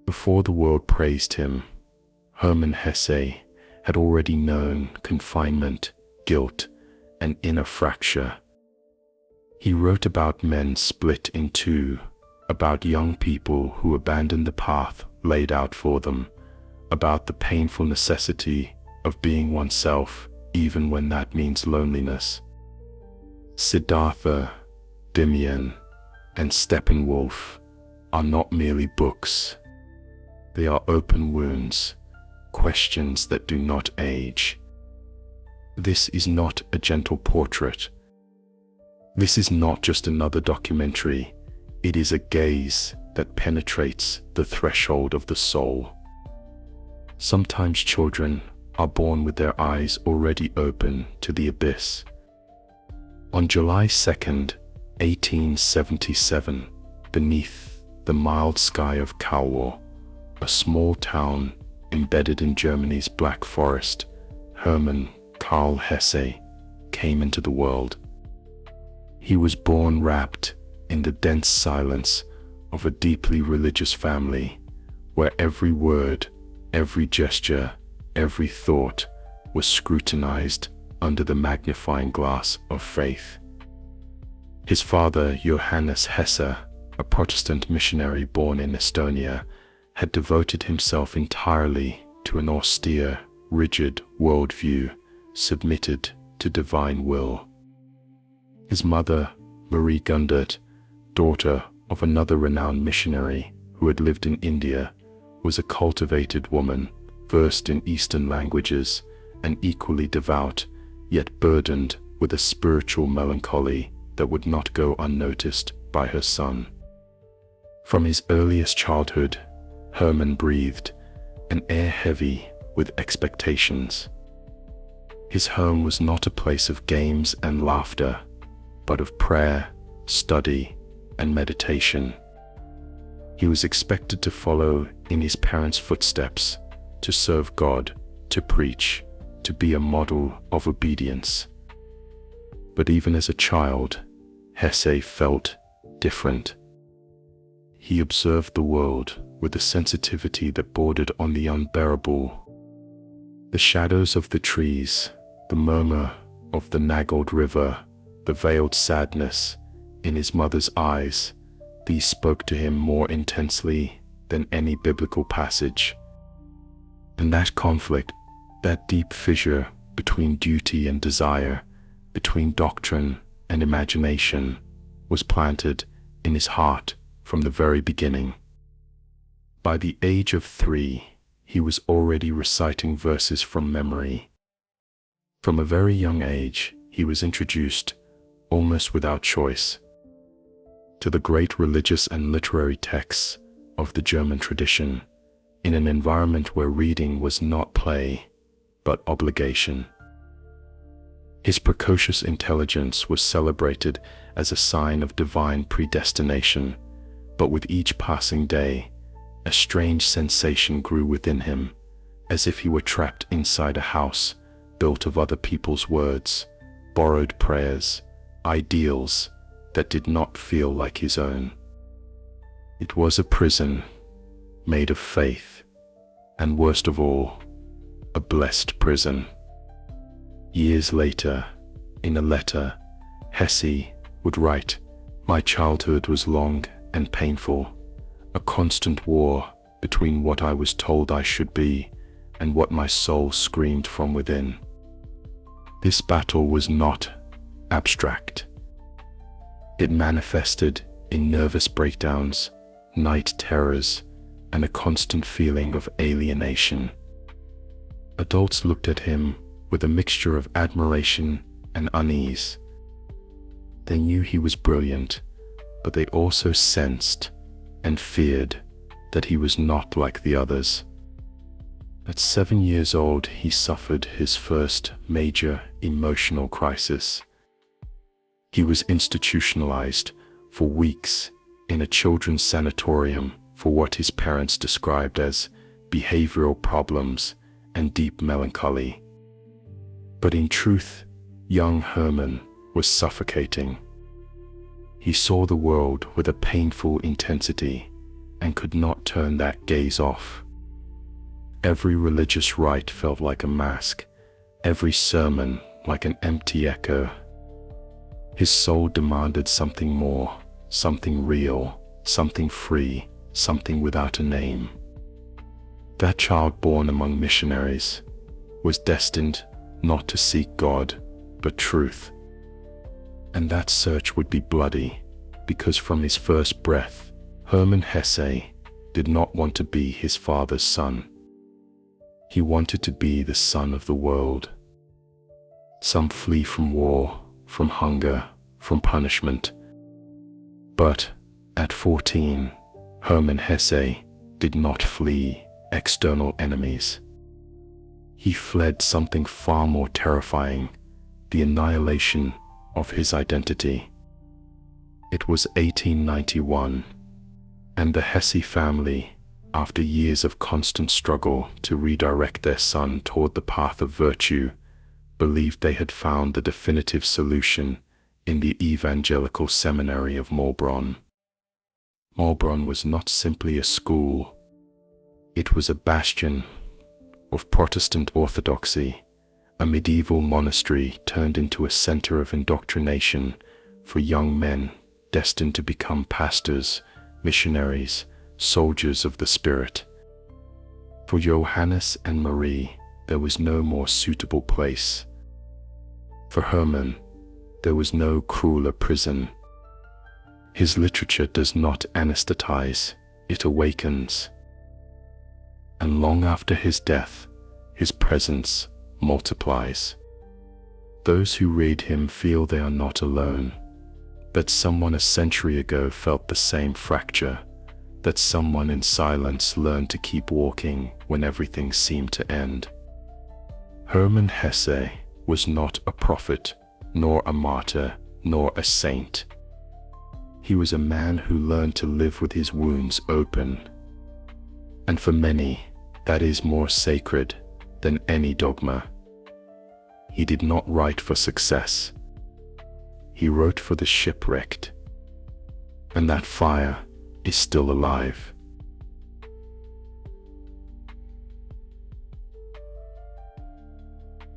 Before the world praised him, Hermann Hesse had already known confinement, guilt, and inner fracture. He wrote about men split in two, about young people who abandoned the path laid out for them, about the painful necessity of being oneself even when that means loneliness. Siddhartha, Demian, and Steppenwolf are not merely books. They are open wounds, questions that do not age. This is not a gentle portrait. This is not just another documentary. It is a gaze that penetrates the threshold of the soul. Sometimes children are born with their eyes already open to the abyss. On July 2nd, 1877, beneath the mild sky of Kalwar, a small town embedded in Germany's Black Forest, Hermann Karl Hesse came into the world. He was born wrapped in the dense silence of a deeply religious family, where every word, every gesture, every thought was scrutinized under the magnifying glass of faith. His father, Johannes Hesse, a Protestant missionary born in Estonia, had devoted himself entirely to an austere, rigid worldview submitted to divine will. His mother, Marie Gundert, daughter of another renowned missionary who had lived in India, was a cultivated woman, versed in Eastern languages and equally devout, yet burdened with a spiritual melancholy that would not go unnoticed by her son. From his earliest childhood, Hermann breathed an air heavy with expectations. His home was not a place of games and laughter, but of prayer, study, and meditation. He was expected to follow in his parents' footsteps, to serve God, to preach, to be a model of obedience. But even as a child, Hesse felt different. He observed the world with a sensitivity that bordered on the unbearable. The shadows of the trees, the murmur of the Nagold River, the veiled sadness in his mother's eyes, these spoke to him more intensely than any biblical passage. And that conflict, that deep fissure between duty and desire, between doctrine and imagination, was planted in his heart from the very beginning. By the age of 3, he was already reciting verses from memory. From a very young age, he was introduced, almost without choice, to the great religious and literary texts of the German tradition, in an environment where reading was not play, but obligation. His precocious intelligence was celebrated as a sign of divine predestination, but with each passing day, a strange sensation grew within him, as if he were trapped inside a house built of other people's words, borrowed prayers, ideals that did not feel like his own. It was a prison made of faith, and worst of all, a blessed prison. Years later, in a letter, Hesse would write, "My childhood was long and painful, a constant war between what I was told I should be and what my soul screamed from within." This battle was not abstract. It manifested in nervous breakdowns, night terrors, and a constant feeling of alienation. Adults looked at him with a mixture of admiration and unease. They knew he was brilliant, but they also sensed and feared that he was not like the others. At 7 years old, he suffered his first major emotional crisis. He was institutionalized for weeks in a children's sanatorium for what his parents described as behavioral problems and deep melancholy. But in truth, young Hermann was suffocating. He saw the world with a painful intensity, and could not turn that gaze off. Every religious rite felt like a mask, every sermon like an empty echo. His soul demanded something more, something real, something free, something without a name. That child born among missionaries was destined not to seek God, but truth. And that search would be bloody, because from his first breath, Hermann Hesse did not want to be his father's son. He wanted to be the son of the world. Some flee from war, from hunger, from punishment. But at 14, Hermann Hesse did not flee external enemies. He fled something far more terrifying, the annihilation of his identity. It was 1891, and the Hesse family, after years of constant struggle to redirect their son toward the path of virtue, believed they had found the definitive solution in the evangelical seminary of Maulbronn. Maulbronn was not simply a school. It was a bastion of Protestant orthodoxy, a medieval monastery turned into a center of indoctrination for young men destined to become pastors, missionaries, soldiers of the Spirit. For Johannes and Marie, there was no more suitable place. For Hermann, there was no crueler prison. His literature does not anesthetize, it awakens. And long after his death, his presence multiplies. Those who read him feel they are not alone, that someone a century ago felt the same fracture, that someone in silence learned to keep walking when everything seemed to end. Hermann Hesse was not a prophet, nor a martyr, nor a saint. He was a man who learned to live with his wounds open. And for many, that is more sacred than any dogma. He did not write for success. He wrote for the shipwrecked. And that fire is still alive.